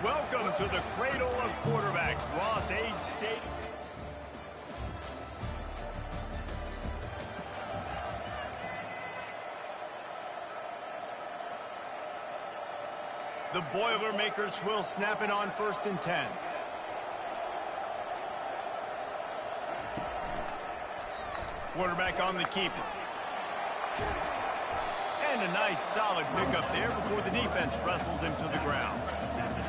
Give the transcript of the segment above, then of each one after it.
Welcome to the cradle of quarterbacks, Ross-Ade State. The Boilermakers will snap it on 1st and 10. Quarterback on the keeper. And a nice solid pickup there before the defense wrestles him to the ground.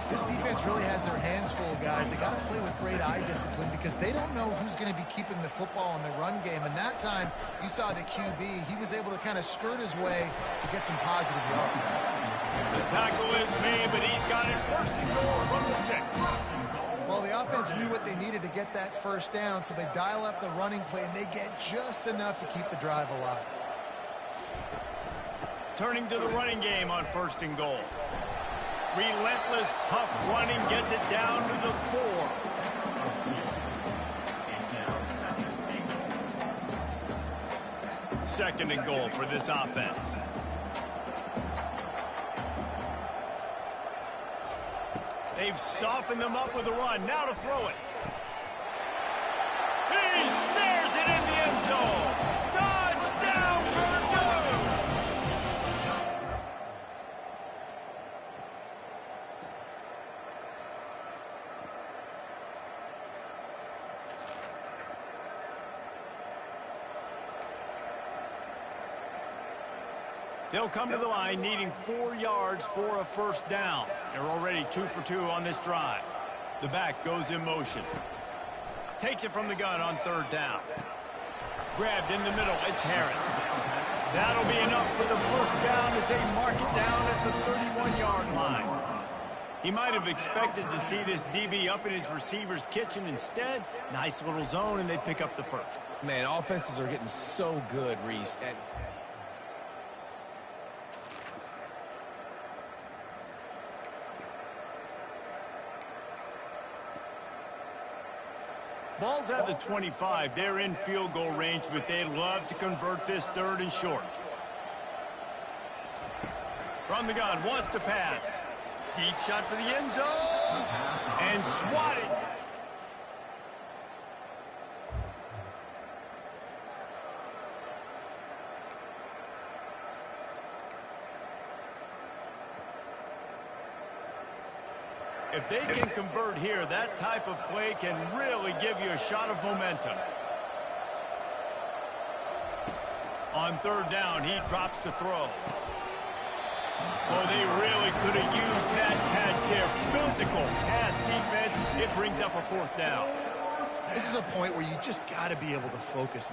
This defense really has their hands full, guys. They got to play with great eye discipline because they don't know who's going to be keeping the football in the run game. And that time, you saw the QB. He was able to kind of skirt his way to get some positive yards. The tackle is made, but he's got it 1st and goal from the 6. Well, the offense knew what they needed to get that 1st down, so they dial up the running play, and they get just enough to keep the drive alive. Turning to the running game on 1st and goal. Relentless, tough running gets it down to the 4. Second and goal for this offense. They've softened them up with a run. Now to throw it. He snares it in the end zone. Touchdown, Purdue! They'll come to the line needing 4 yards for a 1st down. They're already 2 for 2 on this drive. The back goes in motion. Takes it from the gun on 3rd down. Grabbed in the middle, it's Harris. That'll be enough for the 1st down as they mark it down at the 31-yard line. He might have expected to see this DB up in his receiver's kitchen. Instead, nice little zone, and they pick up the 1st. Man, offenses are getting so good, Reese. Ball's at the 25. They're in field goal range, but they'd love to convert this 3rd and short. From the gun, wants to pass. Deep shot for the end zone. And swatted. If they can convert here, that type of play can really give you a shot of momentum. On 3rd down, he drops to throw. Oh, they really could have used that catch there. Physical pass defense. It brings up a 4th down. This is a point where you just got to be able to focus.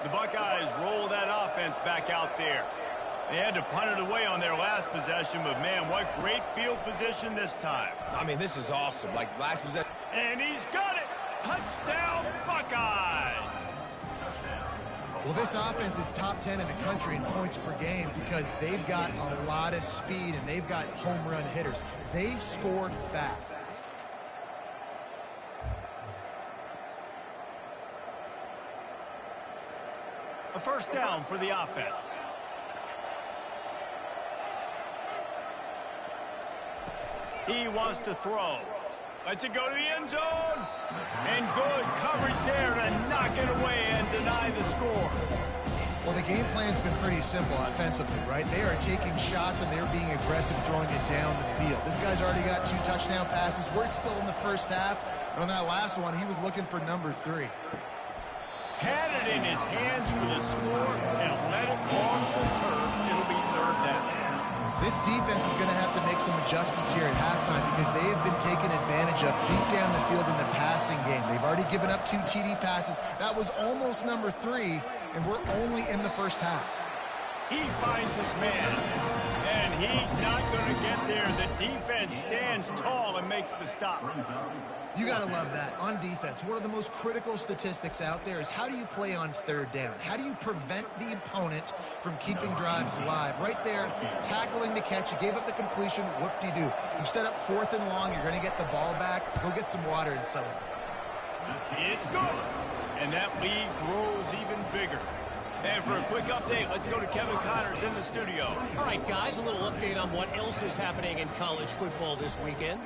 The Buckeyes roll that offense back out there. They had to punt it away on their last possession, but man, what great field position this time. I mean, this is awesome. Like, last possession. And he's got it. Touchdown, Buckeyes. Well, this offense is top 10 in the country in points per game because they've got a lot of speed and they've got home run hitters. They scored fast. A 1st down for the offense. He wants to throw. Lets it go to the end zone. And good coverage there to knock it away and deny the score. Well, the game plan's been pretty simple offensively, right? They are taking shots and they're being aggressive throwing it down the field. This guy's already got 2 touchdown passes. We're still in the 1st half. And on that last one, he was looking for number 3. Had it in his hands for the score and let it on the turf. It'll be 3rd down. This defense is going to have to make some adjustments here at halftime because they have been taken advantage of deep down the field in the passing game. They've already given up 2 TD passes. That was almost number 3, and we're only in the 1st half. He finds his man, and he's not going to get there. The defense stands tall and makes the stop. You got to love that. On defense, one of the most critical statistics out there is how do you play on 3rd down? How do you prevent the opponent from keeping drives alive? Right there, tackling the catch. You gave up the completion. Whoop-de-doo. You've set up 4th and long. You're going to get the ball back. Go get some water and celebrate. It's good. And that lead grows even bigger. And for a quick update, let's go to Kevin Connors in the studio. All right, guys, a little update on what else is happening in college football this weekend.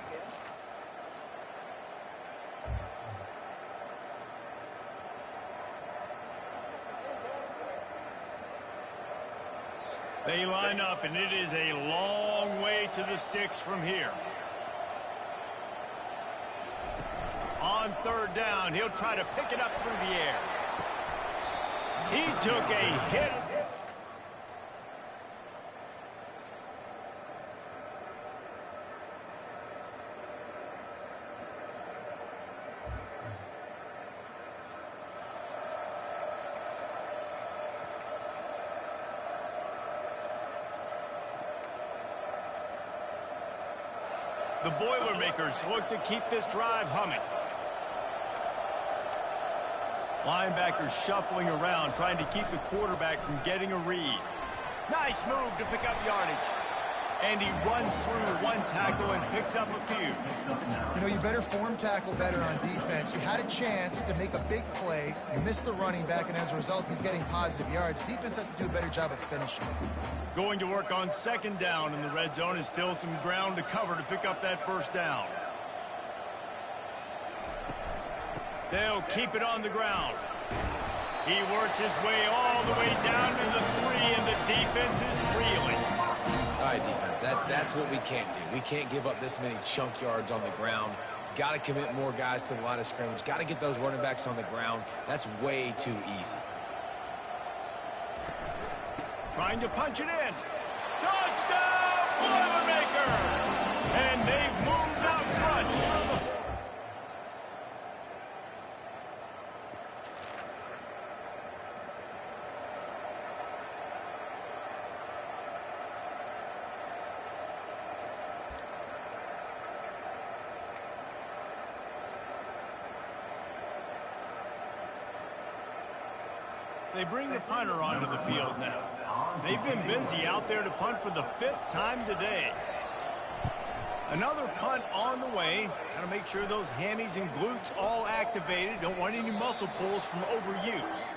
They line up, and it is a long way to the sticks from here. On third down, he'll try to pick it up through the air. He took a hit. The Boilermakers look to keep this drive humming. Linebackers shuffling around, trying to keep the quarterback from getting a read. Nice move to pick up yardage. And he runs through one tackle and picks up a few. You know, you better form tackle better on defense. You had a chance to make a big play. You missed the running back, and as a result, he's getting positive yards. Defense has to do a better job of finishing. Going to work on second down in the red zone is still some ground to cover to pick up that first down. They'll keep it on the ground. He works his way all the way down to the 3, and the defense is reeling. All right, defense, that's what we can't do. We can't give up this many chunk yards on the ground. Got to commit more guys to the line of scrimmage. Got to get those running backs on the ground. That's way too easy. Trying to punch it in. Touchdown, Boilermakers! And they've moved up front. They bring the punter onto the field now. They've been busy out there to punt for the 5th time today. Another punt on the way. Got to make sure those hammies and glutes all activated. Don't want any muscle pulls from overuse.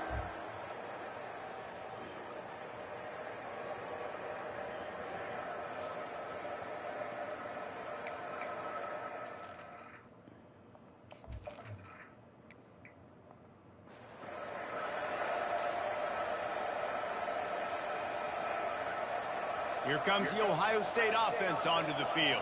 Here comes the Ohio State offense onto the field.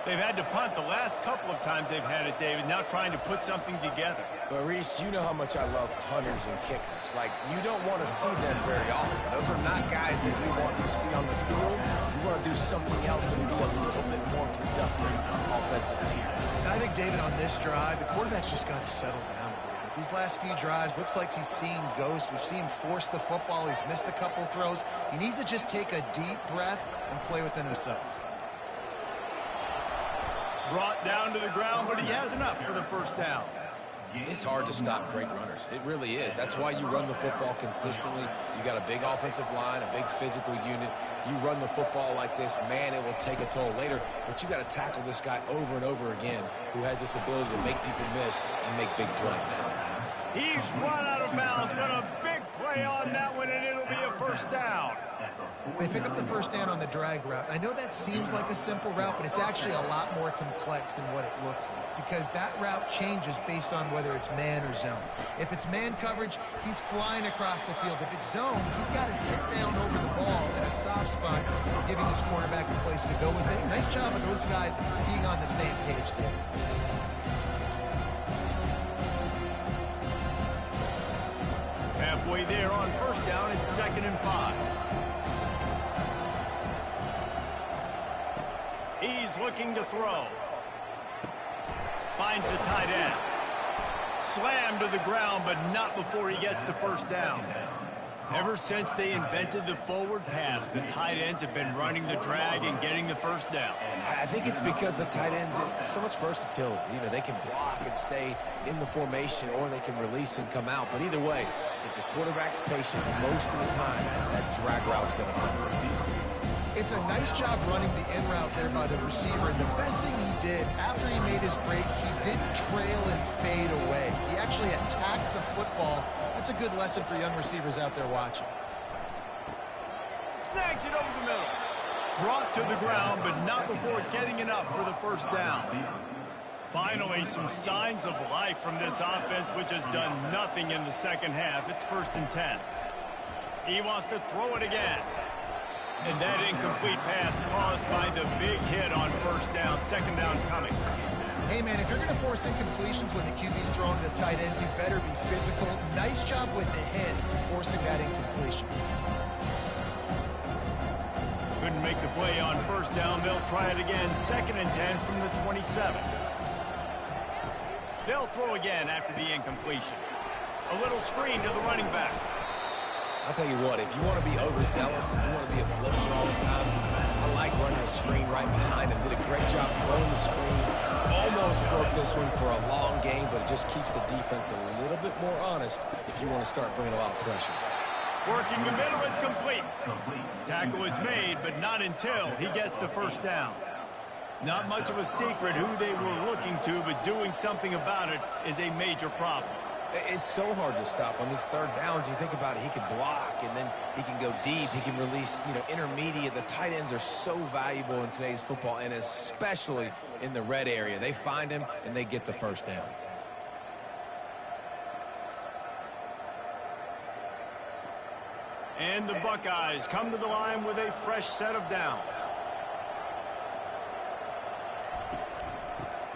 They've had to punt the last couple of times they've had it, David, now trying to put something together. But, Reese, you know how much I love punters and kickers. Like, you don't want to see them very often. Those are not guys that we want to see on the field. We want to do something else and be a little bit more productive offensively. I think, David, on this drive, the quarterback's just got to settle down a little bit. These last few drives, looks like he's seeing ghosts. We've seen him force the football. He's missed a couple throws. He needs to just take a deep breath and play within himself. Brought down to the ground, but he has enough for the first down. It's hard to stop great runners. It really is. That's why you run the football consistently. You got a big offensive line, a big physical unit. You run the football like this, man, it will take a toll later. But you got to tackle this guy over and over again who has this ability to make people miss and make big plays. He's run out of bounds, but a big play on that one, and it'll be a first down. They pick up the first down on the drag route. I know that seems like a simple route, but it's actually a lot more complex than what it looks like, because that route changes based on whether it's man or zone. If it's man coverage, he's flying across the field. If it's zone, he's got to sit down over the ball in a soft spot, giving his quarterback a place to go with it. Nice job of those guys being on the same page there. Halfway there on first down, it's 2nd and 5. He's looking to throw. Finds the tight end. Slammed to the ground, but not before he gets the first down. Ever since they invented the forward pass, the tight ends have been running the drag and getting the first down. I think it's because the tight ends is so much versatility. You know, they can block and stay in the formation, or they can release and come out. But either way, if the quarterback's patient most of the time, that drag route's going to come. It's a nice job running the in route there by the receiver. And the best thing he did after he made his break, he didn't trail and fade away. He actually attacked the football. That's a good lesson for young receivers out there watching. Snags it over the middle. Brought to the ground, but not before getting enough for the first down. Finally, some signs of life from this offense, which has done nothing in the second half. It's 1st and 10. He wants to throw it again. And that incomplete pass caused by the big hit on 1st down. 2nd down coming. Hey, man, if you're going to force incompletions when the QB's throwing to the tight end, you better be physical. Nice job with the hit, forcing that incompletion. Couldn't make the play on 1st down. They'll try it again. 2nd and 10 from the 27. They'll throw again after the incompletion. A little screen to the running back. I'll tell you what, if you want to be overzealous, you want to be a blitzer all the time, I like running a screen right behind him. Did a great job throwing the screen. Almost broke this one for a long game, but it just keeps the defense a little bit more honest if you want to start bringing a lot of pressure. Working the middle, it's complete. Tackle is made, but not until he gets the 1st down. Not much of a secret who they were looking to, but doing something about it is a major problem. It's so hard to stop on these 3rd downs. You think about it, he can block, and then he can go deep. He can release, intermediate. The tight ends are so valuable in today's football, and especially in the red area. They find him, and they get the 1st down. And the Buckeyes come to the line with a fresh set of downs.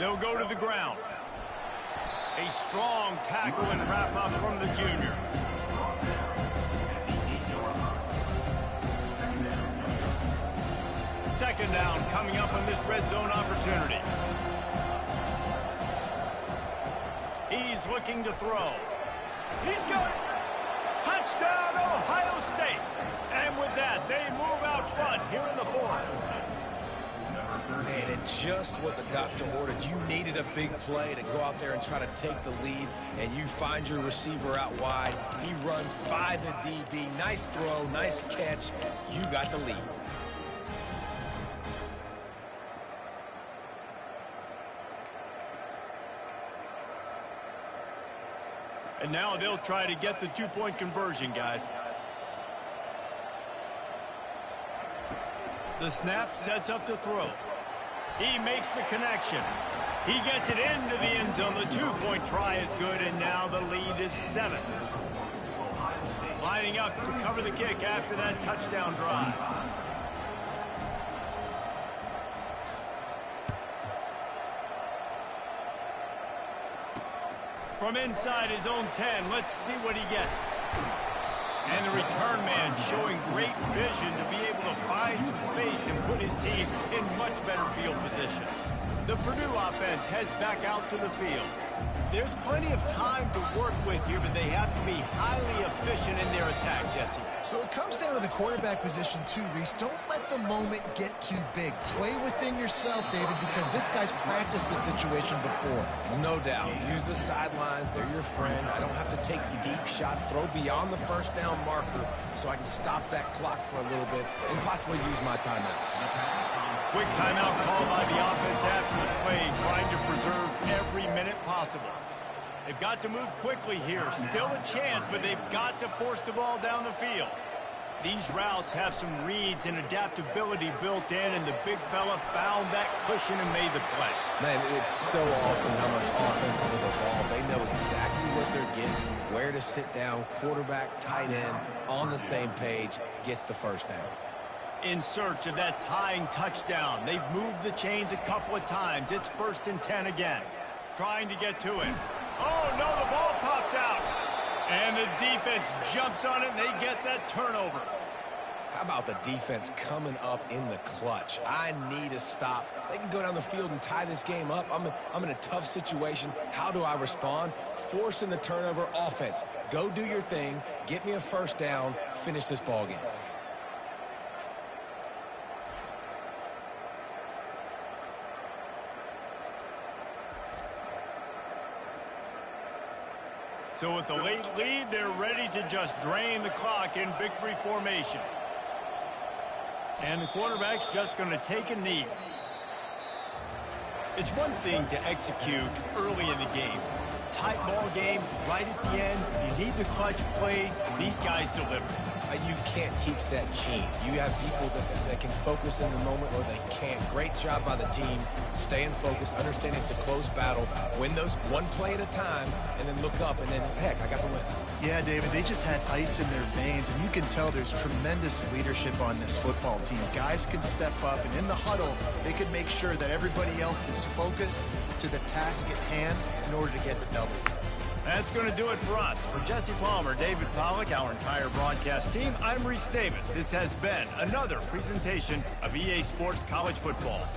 They'll go to the ground. A strong tackle and wrap-up from the junior. Second down coming up on this red zone opportunity. He's looking to throw. He's got it. Touchdown, Ohio State. And with that, they move out front here in the 4th. Man, it's just what the doctor ordered. You needed a big play to go out there and try to take the lead, and you find your receiver out wide. He runs by the DB. Nice throw, nice catch. You got the lead. And now they'll try to get the 2-point conversion, guys. The snap sets up the throw. He makes the connection. He gets it into the end zone. The 2-point try is good, and now the lead is 7. Lining up to cover the kick after that touchdown drive. From inside his own 10, let's see what he gets. And the return man showing great vision to be able to find some space and put his team in much better field position. The Purdue offense heads back out to the field. There's plenty of time to work with here, but they have to be highly efficient in their attack, Jesse. So it comes down to the quarterback position too, Reese. Don't let the moment get too big. Play within yourself, David, because this guy's practiced the situation before. No doubt. Use the sidelines. They're your friend. I don't have to take deep shots. Throw beyond the 1st down marker so I can stop that clock for a little bit and possibly use my timeouts. Quick timeout call by the offense after the play, trying to preserve every minute possible. They've got to move quickly here. Still a chance, but they've got to force the ball down the field. These routes have some reads and adaptability built in, and the big fella found that cushion and made the play. Man, it's so awesome how much offenses have evolved. They know exactly what they're getting, where to sit down, quarterback, tight end, on the same page, gets the 1st down. In search of that tying touchdown. They've moved the chains a couple of times. It's 1st and 10 again. Trying to get to it. Oh, no, the ball popped out. And the defense jumps on it, and they get that turnover. How about the defense coming up in the clutch? I need a stop. They can go down the field and tie this game up. I'm in a tough situation. How do I respond? Forcing the turnover. Offense. Go do your thing. Get me a 1st down. Finish this ball game. So with the late lead, they're ready to just drain the clock in victory formation. And the quarterback's just going to take a knee. It's one thing to execute early in the game. Tight ball game, right at the end. You need the clutch plays. These guys deliver. You can't teach that gene. You have people that can focus in the moment or they can't. Great job by the team, staying focused, understanding it's a close battle, win those one play at a time, and then look up, and then, heck, I got the win. Yeah, David, they just had ice in their veins, and you can tell there's tremendous leadership on this football team. Guys can step up, and in the huddle, they can make sure that everybody else is focused to the task at hand in order to get the W. That's going to do it for us. For Jesse Palmer, David Pollack, our entire broadcast team, I'm Reese Davis. This has been another presentation of EA Sports College Football.